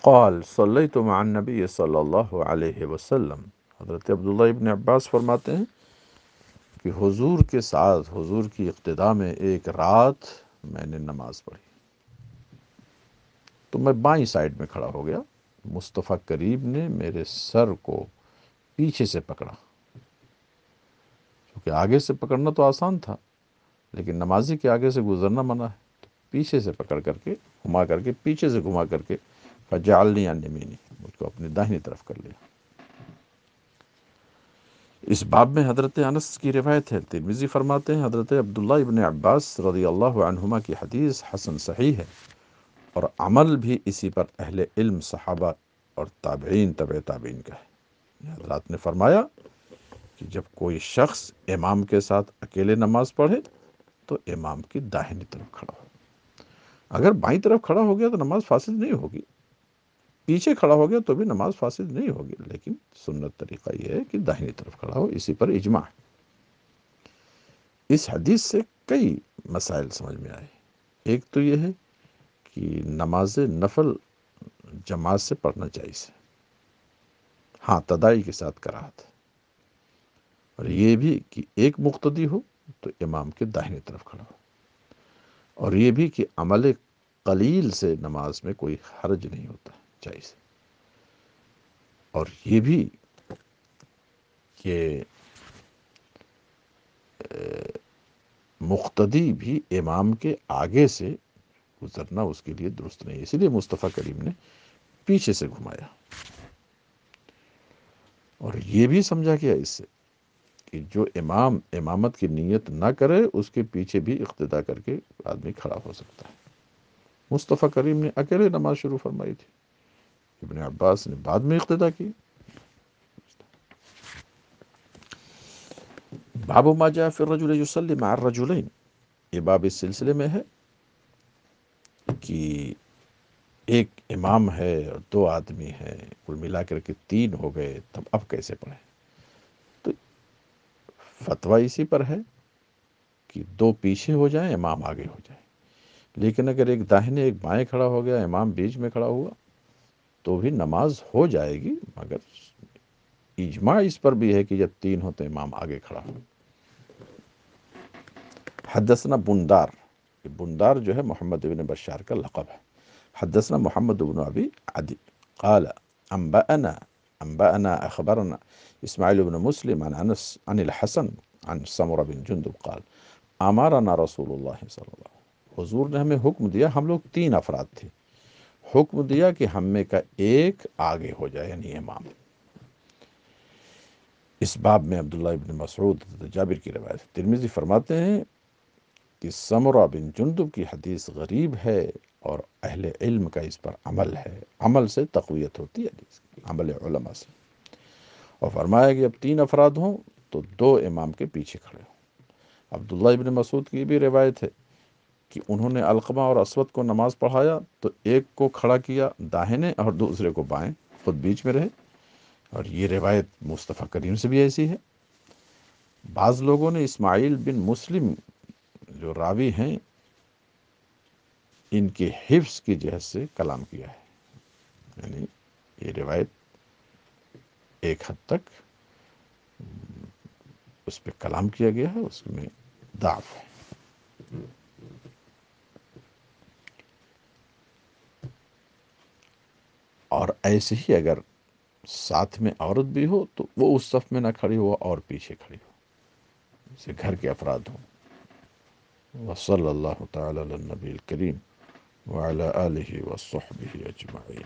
قال صلیت مع النبی صلی اللہ علیہ وسلم، حضرت عبداللہ ابن عباس فرماتے ہیں کہ حضور کے ساتھ، حضور کی اقتداء میں ایک رات میں نے نماز پڑھی تو میں بائیں سائڈ میں کھڑا ہو گیا، مصطفیٰ کریم نے میرے سر کو پیچھے سے پکڑا، کیونکہ آگے سے پکڑنا تو آسان تھا لیکن نمازی کے آگے سے گزرنا منع ہے، تو پیچھے سے پکڑ کر کے گھما کر کے پیچھے سے گھما کر کے فجعلنی عن یمینی، مجھ کو اپنی داہنی طرف کر لیا۔ اس باب میں حضرت انس کی روایت ہے، ترمذی فرماتے ہیں حضرت عبداللہ ابن عباس رضی اللہ عنہما کی حدیث حسن صحیح ہے، اور عمل بھی اسی پر اہل علم صحابہ اور تابعین تبع تابعین کا ہے۔ یہ حضرات نے فرمایا کہ جب کوئی شخص امام کے ساتھ اکیلے نماز پڑھے تو امام کی داہنی طرف کھڑا ہو، اگر بائیں طرف کھڑا ہو گیا تو نماز فاسد نہیں ہوگی، پیچھے کھڑا ہو گیا تو بھی نماز فاسد نہیں ہوگی، لیکن سنت طریقہ یہ ہے کہ داہنی طرف کھڑا ہو، اسی پر اجماع ہے۔ اس حدیث سے کئی مسائل سمجھ میں آئے۔ ایک تو یہ ہے کہ نماز نفل جماعت سے پڑھنا جائز ہے، ہاں تدائی کے ساتھ کراہت ہے، اور یہ بھی کہ ایک مقتدی ہو تو امام کے داہنی طرف کھڑا ہو، اور یہ بھی کہ عمل قلیل سے نماز میں کوئی حرج نہیں ہوتا، جائز ہے، اور یہ بھی کہ مقتدی بھی امام کے آگے سے گزرنا اس کے لیے درست نہیں، اسی لیے مصطفیٰ کریم نے پیچھے سے گھمایا۔ اور یہ بھی سمجھا گیا اس سے کہ جو امام امامت کی نیت نہ کرے اس کے پیچھے بھی اقتداء کر کے آدمی کھڑا ہو سکتا ہے۔ مصطفیٰ کریم نے اکیلے نماز شروع فرمائی تھی، ابن عباس نے بعد میں اقتداء کی۔ باب ما جاء فی الرجل یصلی مع الرجلین، یہ باب اس سلسلے میں ہے کہ ایک امام ہے اور دو آدمی ہیں، کل ملا کر کے تین ہو گئے، تب اب کیسے پڑھیں؟ تو فتویٰ اسی پر ہے کہ دو پیچھے ہو جائیں، امام آگے ہو جائے، لیکن اگر ایک داہنے ایک بائیں کھڑا ہو گیا، امام بیچ میں کھڑا ہوا تو بھی نماز ہو جائے گی، مگر اجماع اس پر بھی ہے کہ جب تین ہو تو امام آگے کھڑا ہو۔ حدثنا بندار، بندار جو ہے محمد بن بشار کا لقب ہے۔ حدثنا محمد بن ابی عدی قال انبأنا اخبرنا اسماعیل بن مسلم عن انس عن الحسن عن سمرہ بن جندب قال امرنا رسول اللہ صلی اللہ علیہ وسلم، حضور نے ہمیں حکم دیا، ہم لوگ تین افراد تھے، حکم دیا کہ ہم میں کا ایک آگے ہو جائے، یعنی امام۔ اس باب میں عبداللہ ابن مسعود جابر کی روایت، ترمذی فرماتے ہیں کہ سمرہ بن جندب کی حدیث غریب ہے اور اہل علم کا اس پر عمل ہے، عمل سے تقویت ہوتی ہے حدیث کی، عمل علماء سے، اور فرمایا کہ اب تین افراد ہوں تو دو امام کے پیچھے کھڑے ہوں۔ عبداللہ ابن مسعود کی بھی روایت ہے کہ انہوں نے علقمہ اور اسود کو نماز پڑھایا تو ایک کو کھڑا کیا داہنے اور دوسرے کو بائیں، خود بیچ میں رہے، اور یہ روایت مصطفیٰ کریم سے بھی ایسی ہے۔ بعض لوگوں نے اسماعیل بن مسلم جو راوی ہیں ان کے حفظ کی جہت سے کلام کیا ہے، یعنی یہ روایت ایک حد تک اس پہ کلام کیا گیا ہے، اس میں ضعف ہے۔ اور ایسے ہی اگر ساتھ میں عورت بھی ہو تو وہ اس صف میں نہ کھڑی ہو اور پیچھے کھڑی ہو، جیسے گھر کے افراد ہوں۔ وصلی اللہ تعالی علی النبی الکریم وعلی آلہ وصحبہ اجمعین۔